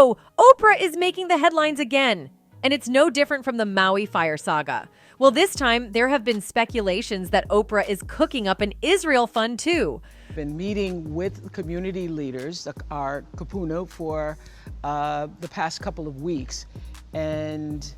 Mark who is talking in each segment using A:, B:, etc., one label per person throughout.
A: no! Oprah is making the headlines again! And it's no different from the Maui fire saga. Well, this time, there have been speculations that Oprah is cooking up an Israel fund, too.
B: Been meeting with community leaders, our kupuna, for the past couple of weeks, and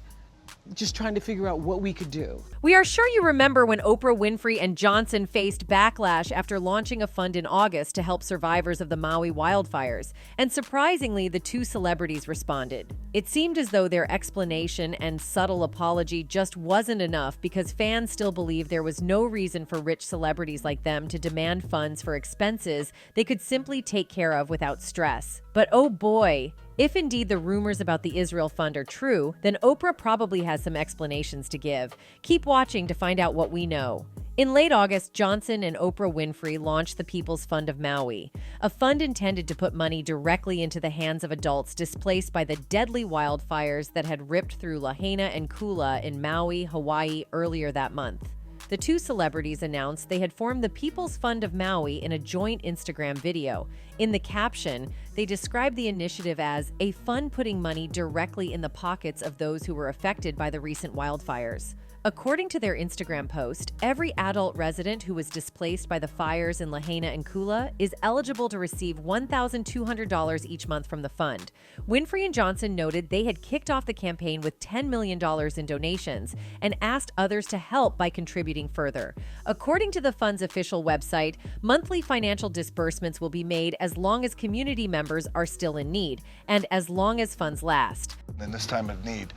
B: just trying to figure out what we could do.
A: We are sure you remember when Oprah Winfrey and Johnson faced backlash after launching a fund in August to help survivors of the Maui wildfires. And surprisingly, the two celebrities responded. It seemed as though their explanation and subtle apology just wasn't enough because fans still believe there was no reason for rich celebrities like them to demand funds for expenses they could simply take care of without stress. But oh boy, if indeed the rumors about the Israel Fund are true, then Oprah probably has some explanations to give. Keep watching to find out what we know. In late August, Johnson and Oprah Winfrey launched the People's Fund of Maui, a fund intended to put money directly into the hands of adults displaced by the deadly wildfires that had ripped through Lahaina and Kula in Maui, Hawaii earlier that month. The two celebrities announced they had formed the People's Fund of Maui in a joint Instagram video. In the caption, they described the initiative as a fund putting money directly in the pockets of those who were affected by the recent wildfires. According to their Instagram post, every adult resident who was displaced by the fires in Lahaina and Kula is eligible to receive $1,200 each month from the fund. Winfrey and Johnson noted they had kicked off the campaign with $10 million in donations and asked others to help by contributing further. According to the fund's official website, monthly financial disbursements will be made as long as community members are still in need and as long as funds last.
C: In this time of need,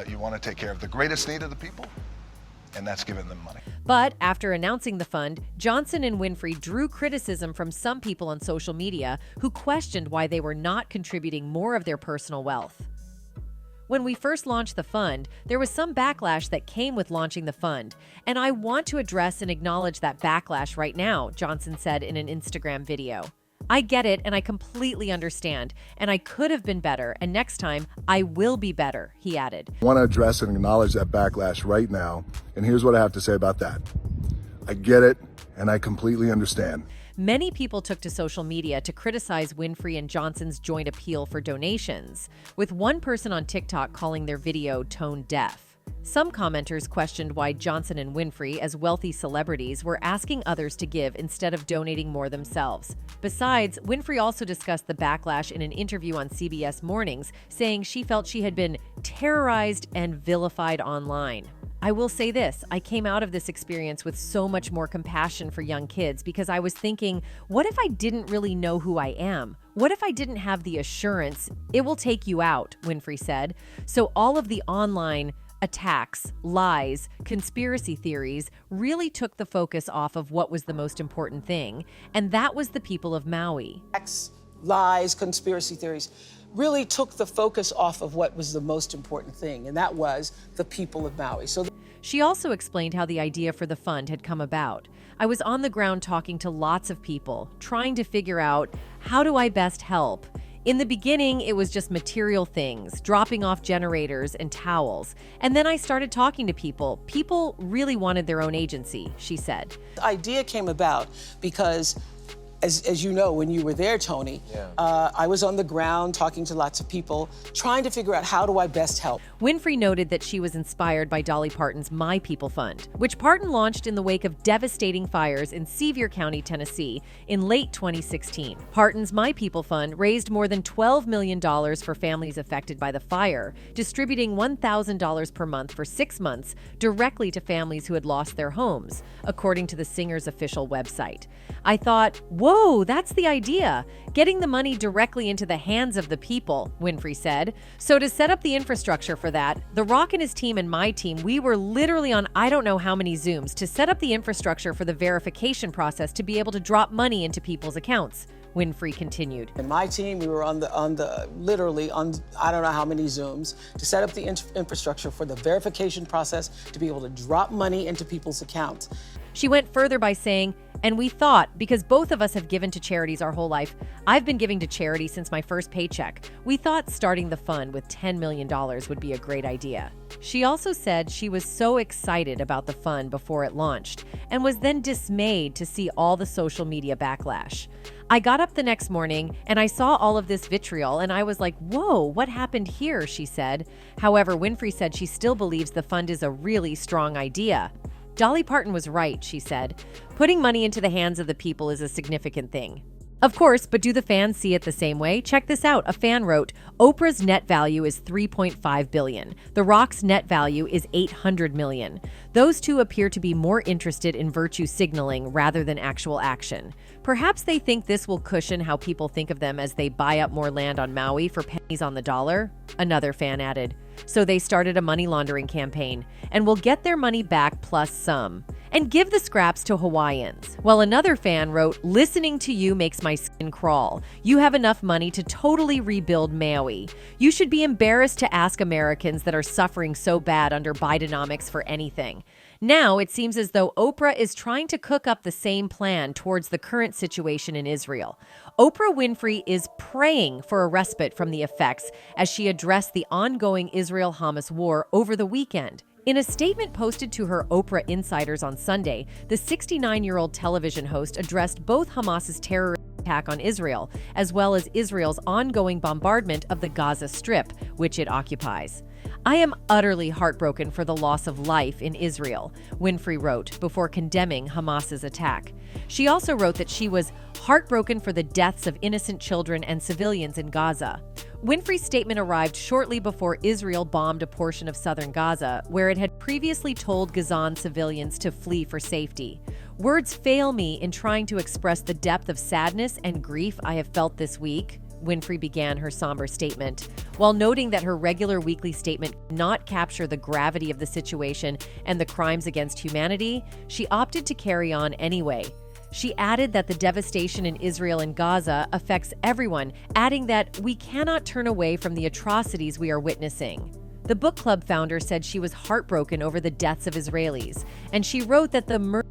C: you want to take care of the greatest need of the people, and that's giving them money.
A: But after announcing the fund, Johnson and Winfrey drew criticism from some people on social media who questioned why they were not contributing more of their personal wealth. When we first launched the fund, there was some backlash that came with launching the fund, and I want to address and acknowledge that backlash right now, Johnson said in an Instagram video. I get it and I completely understand, and I could have been better, and next time I will be better, he added.
D: I want to address and acknowledge that backlash right now, and here's what I have to say about that. I get it and I completely understand.
A: Many people took to social media to criticize Winfrey and Johnson's joint appeal for donations, with one person on TikTok calling their video tone deaf. Some commenters questioned why Johnson and Winfrey, as wealthy celebrities, were asking others to give instead of donating more themselves. Besides, Winfrey also discussed the backlash in an interview on CBS Mornings, saying she felt she had been terrorized and vilified online. I will say this, I came out of this experience with so much more compassion for young kids because I was thinking, what if I didn't really know who I am? What if I didn't have the assurance, it will take you out, Winfrey said. So all of the online attacks, lies, conspiracy theories really took the focus off of what was the most important thing, and that was the people of Maui.
B: Attacks, lies, conspiracy theories really took the focus off of what was the most important thing, and that was the people of Maui.
A: She also explained how the idea for the fund had come about. I was on the ground talking to lots of people, trying to figure out, how do I best help? In the beginning, it was just material things, dropping off generators and towels. And then I started talking to people. People really wanted their own agency, she said.
B: The idea came about because, as you know, when you were there, Tony, I was on the ground talking to lots of people, trying to figure out how do I best help.
A: Winfrey noted that she was inspired by Dolly Parton's My People Fund, which Parton launched in the wake of devastating fires in Sevier County, Tennessee, in late 2016. Parton's My People Fund raised more than $12 million for families affected by the fire, distributing $1,000 per month for 6 months directly to families who had lost their homes, according to the singer's official website. I thought, whoa, that's the idea. Getting the money directly into the hands of the people, Winfrey said. So to set up the infrastructure for that, The Rock and his team and my team, we were literally on I don't know how many Zooms to set up the infrastructure for the verification process to be able to drop money into people's accounts, Winfrey continued.
B: And my team, we were literally on I don't know how many Zooms to set up the infrastructure for the verification process to be able to drop money into people's accounts.
A: She went further by saying, And we thought, because both of us have given to charities our whole life, I've been giving to charity since my first paycheck, we thought starting the fund with $10 million would be a great idea. She also said she was so excited about the fund before it launched and was then dismayed to see all the social media backlash. I got up the next morning and I saw all of this vitriol and I was like, whoa, what happened here, she said. However, Winfrey said she still believes the fund is a really strong idea. Dolly Parton was right, she said. Putting money into the hands of the people is a significant thing. Of course, but do the fans see it the same way? Check this out. A fan wrote, Oprah's net value is $3.5 billion. The Rock's net value is $800 million. Those two appear to be more interested in virtue signaling rather than actual action. Perhaps they think this will cushion how people think of them as they buy up more land on Maui for pennies on the dollar, another fan added. So they started a money laundering campaign and will get their money back plus some and give the scraps to Hawaiians. While another fan wrote, listening to you makes my skin crawl. You have enough money to totally rebuild Maui. You should be embarrassed to ask Americans that are suffering so bad under Bidenomics for anything. Now it seems as though Oprah is trying to cook up the same plan towards the current situation in Israel. Oprah Winfrey is praying for a respite from the effects as she addressed the ongoing Israel-Hamas war over the weekend. In a statement posted to her Oprah insiders on Sunday, the 69-year-old television host addressed both Hamas's terrorist attack on Israel, as well as Israel's ongoing bombardment of the Gaza Strip, which it occupies. I am utterly heartbroken for the loss of life in Israel, Winfrey wrote before condemning Hamas's attack. She also wrote that she was heartbroken for the deaths of innocent children and civilians in Gaza. Winfrey's statement arrived shortly before Israel bombed a portion of southern Gaza, where it had previously told Gazan civilians to flee for safety. Words fail me in trying to express the depth of sadness and grief I have felt this week, Winfrey began her somber statement, while noting that her regular weekly statement could not capture the gravity of the situation and the crimes against humanity. She opted to carry on anyway. She added that the devastation in Israel and Gaza affects everyone, adding that we cannot turn away from the atrocities we are witnessing. The book club founder said she was heartbroken over the deaths of Israelis, and she wrote that the murder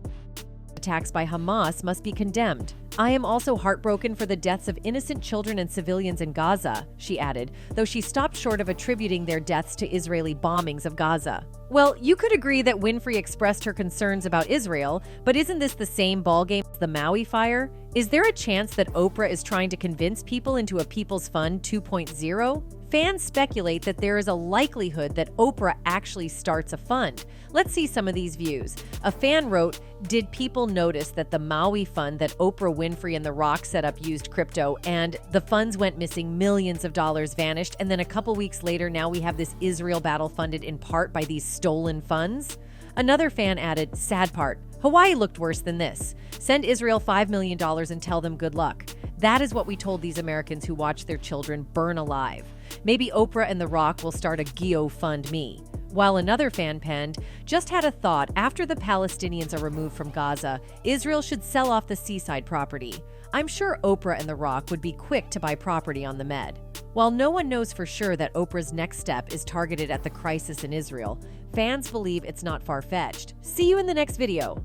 A: attacks by Hamas must be condemned. I am also heartbroken for the deaths of innocent children and civilians in Gaza, she added, though she stopped short of attributing their deaths to Israeli bombings of Gaza. Well, you could agree that Winfrey expressed her concerns about Israel, but isn't this the same ballgame as the Maui fire? Is there a chance that Oprah is trying to convince people into a People's Fund 2.0? Fans speculate that there is a likelihood that Oprah actually starts a fund. Let's see some of these views. A fan wrote, did people notice that the Maui fund that Oprah Winfrey and The Rock set up used crypto and the funds went missing, millions of dollars vanished, and then a couple weeks later now we have this Israel battle funded in part by these stolen funds? Another fan added, sad part, Hawaii looked worse than this. Send Israel $5 million and tell them good luck. That is what we told these Americans who watched their children burn alive. Maybe Oprah and The Rock will start a GoFundMe. While another fan penned, just had a thought, after the Palestinians are removed from Gaza, Israel should sell off the seaside property. I'm sure Oprah and The Rock would be quick to buy property on the Med. While no one knows for sure that Oprah's next step is targeted at the crisis in Israel, fans believe it's not far-fetched. See you in the next video.